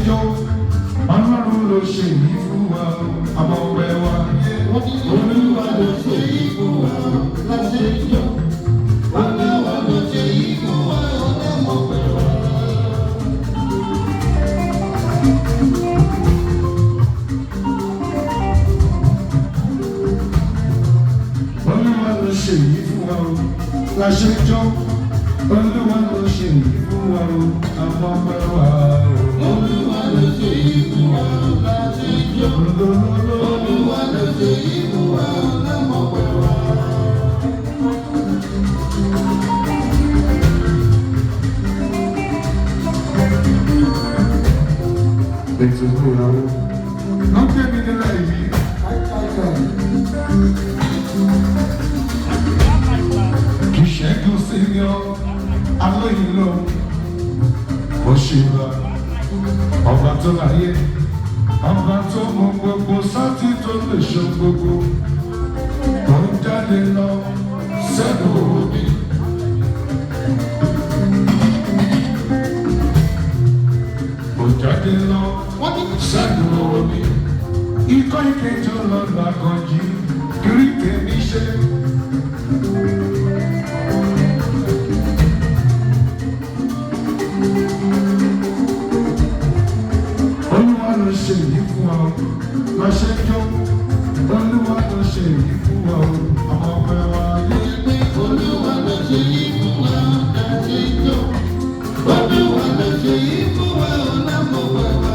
jó Ọlọ́run ló ṣe yìí fún wa àmọ́ ọpẹ́ wa Olúwa ló ṣe yìí fún wa la ṣe jó Olúwa ló ṣe yìí fún wa àmọ́ ọpẹ́ wa. Olúwa ló ṣe yìí fún wa la ṣe jó Olúwa ló ṣe yìí fún wa àmọ́ ọpẹ́ wa. Olúwa ló ṣe yìí fún wa la ṣe jó Olúwa ló ṣe yìí fún wa àmọ́ ọpẹ́ wa. Ètò ìgbéyàwó wọ́n gbé mi nílẹ̀ ìbí. King Segun Snr alóyinló òṣèlú ọba tó láyé ọba tó mọ gbogbo sátì tó lè ṣe gbogbo tó ń jáde lọ sẹ́nu òbí. Ó jáde lọ sẹ́nu òbí. Ikọ́ ìkejì ọlọ́dún akànjí kiri tèmi ṣe. Olúwa ló ṣe yìí fún wa la ṣe jó Olúwa ló ṣe yìí fún wa àmọ́ ọpẹ́ wa yé. Olúwa ló ṣe yìí fún wa la ṣe jó Olúwa ló ṣe yìí fún wa àmọ́ ọpẹ́ wa.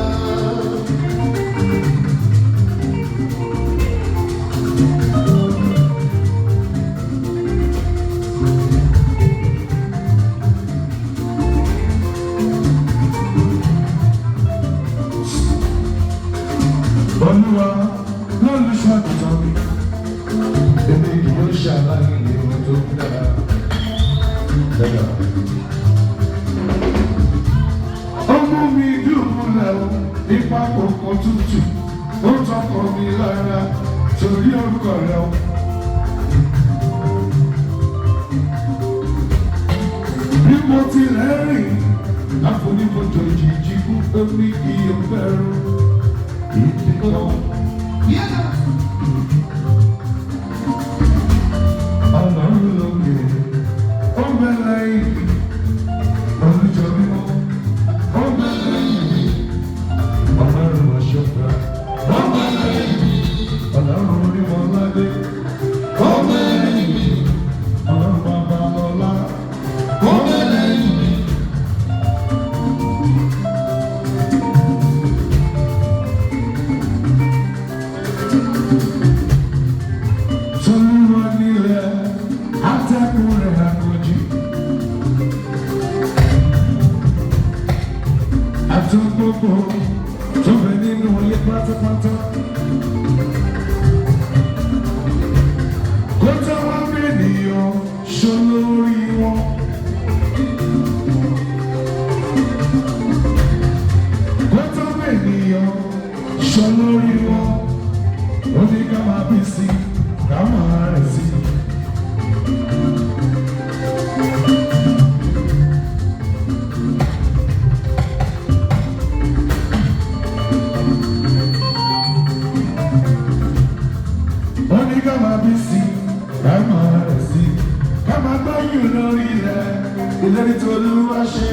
Olúwa lólùṣọ́ àgùntàn mi, èmi kì yóò ṣàlàyé ohun tó dára. Ó mú mi dùbúlẹ̀ nípa kòkó tútù, ó tọkọ mi lára torí orúkọ rẹ̀. Bí mo tilẹ̀ rìn láfonífojò ìjì kú omi kì í bẹ̀rù. Ọlọ́run lókè, ó bẹ lẹ́yìn mi, olùjọ mímọ́, ó bẹ lẹ́yìn mi, Ọlọ́run ọ̀ṣọ́fà, ó bẹ lẹ́yìn mi, Ọlọ́run onímọ̀ládé, ó bẹ lẹ́yìn mi, Ọlọ́run babalọ́lá, ó bẹ lẹ́yìn mi. Gbogbo tó bẹ nínú ilé pátápátá. Kó tó wá bènìyàn ṣó lórí wọn. Kó tó bènìyàn ṣó lórí wọn. Ó ní ká máa bí sí ká máa rẹ̀ sí. Ìlérí tí Olúwa ṣe.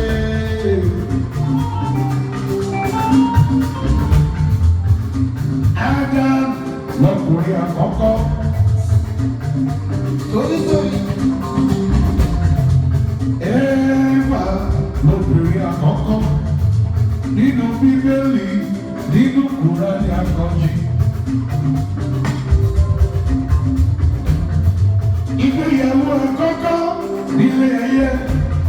Adam lọkùnrin àkọ́kọ́. Éfà lọkùnrin àkọ́kọ́. Nínú Bíbélì, nínú Kùránì àkànjí. Ìgbéyàwó àkọ́kọ́ nílé ẹyẹ.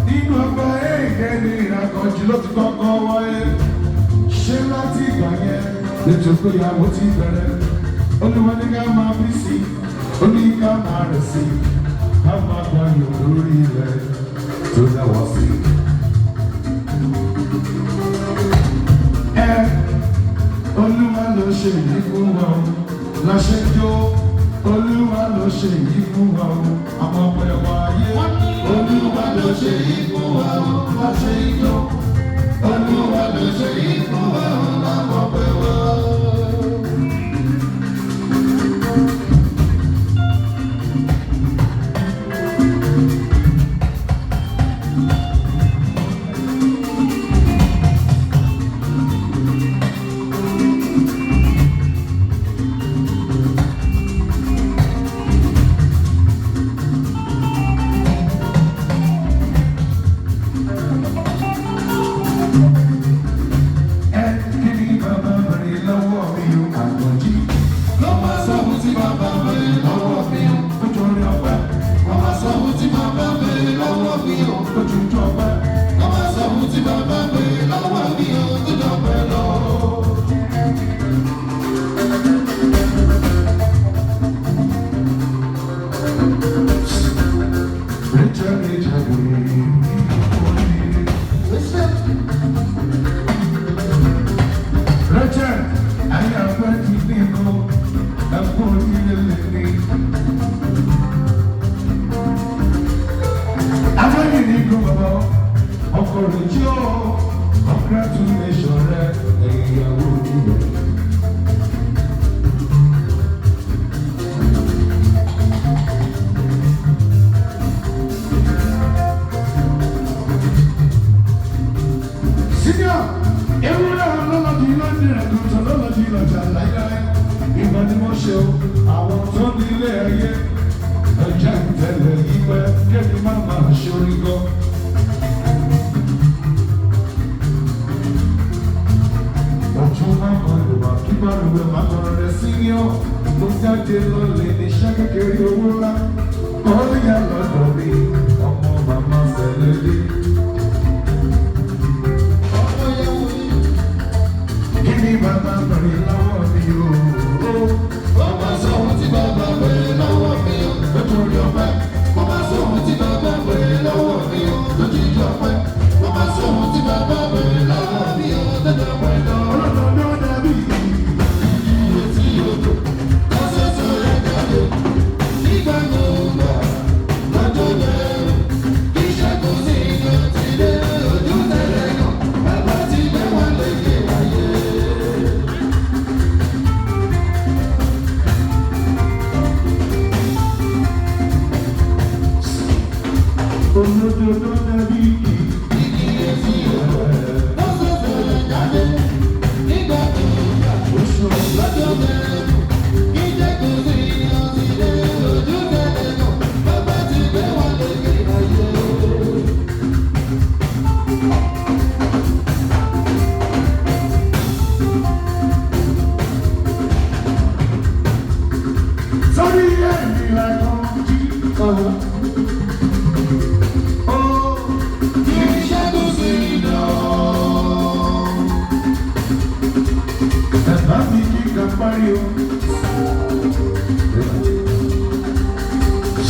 Nínú ọgbà èèyàn ní ìràkànjì ló ti kọ́kọ́ wáyé. Ṣé láti ìgbà yẹn lètò ìgbéyàwó ti bẹ̀rẹ̀? Olúwa ní ká máa bí sí, ó ní ká máa rẹ̀ sí, ká máa gbàyàn lórí ilẹ̀ tó dáwọ́ sí. Olúwa ló ṣe yìí fún wa la ṣe jó. Olúwa ló ṣe yìí fún wa àmọ́ ọpẹ́ wa yé. Olúwa ló ṣe yìí fún wa la ṣe jó. Olúwa ló ṣe yìí fún wa. ṣe o àwọn tó nílé ayé ẹjẹ ìtẹ̀lẹ̀ yìí pẹ́ kẹ́mi má máa ṣorí gan. Ọ̀tún máa kan Yorùbá kí bárúwẹ̀ máa tọrọ rẹ̀ sí yán ló jáde lọ́lẹ̀ ní iṣẹ́ kékeré owó ńlá kọ́ yà lọ́dọ̀ mi ọmọ màmá sẹ̀lẹ̀ dé. Kí ni bàbá bẹ̀rẹ̀ lọ́wọ́ mi o? Bàbá sọ ohun tí bàbá bẹ̀rẹ̀ lọ́wọ́ mi o. Lójúrí ọpẹ́. Bàbá sọ ohun tí bàbá bẹ̀rẹ̀ lọ́wọ́ mi o. Lójúrí ọpẹ́. Bàbá sọ ohun tí bàbá bẹ̀rẹ̀ lọ́wọ́ mi o. Lójúrí ọpẹ́ lọ. Ọlọ́dọọdọ dàbí iye tí o lò. Lọ́sọ̀ọ̀sọ̀ rẹ̀ jáde. Nígbà gbogbo lọ́jọ́ bẹ̀rẹ̀. Kí Ṣẹ́gun sí ìjọ ti dé ojú tẹ̀lé náà. Bàbá ti gbé wọn lékè ayé. Olódodo dàbí iye tí o lò. Lọ́sọ̀ọ̀sọ̀ rẹ̀ jáde. Nígbà gbogbo lọ́jọ́ bẹ̀rẹ̀. Kí Ṣẹ́gun sí ìjọ ti dé ojú tẹ̀lé náà. Bàbá ti gbé wọn lékè ayé. Sorry, yeah, like oh, King Segun Snr. Ẹ̀bá mi kí ká parí o.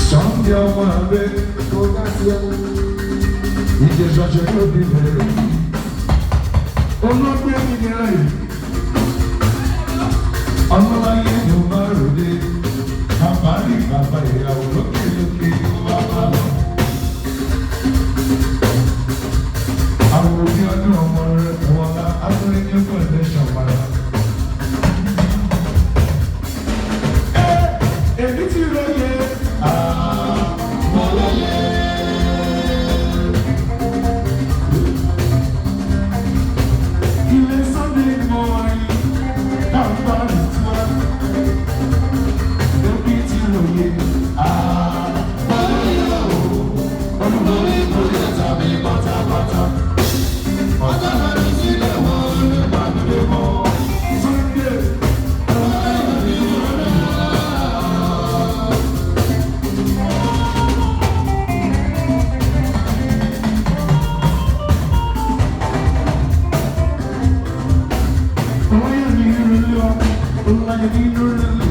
Sunday ọmọ abẹ́ tó bá ti ẹ̀. Ìjẹ̀sọ̀ṣẹ̀ yóò di bẹ̀rẹ̀. Olóògbé mi ní ẹ̀rọ ọlọ́láyé ló máa ròde. Bàbá rí bàbá ìyàwó lókè lókè wá bá lọ. Àwọn òbí ọdún ọmọ rẹ̀ wọ́n bá abúlé ní foundation padà. Èmi ti lóye. Mo lóye. Ilé Sunday morning, bàbá rí tiwa. Èmi ti lóye. Mo lóye o. Olùborí kò lè tàbí pátápátá. Ọjọ́ lórí sílẹ̀ wọ́n lè bá mi lé mọ́. Sunday. Oh, yeah,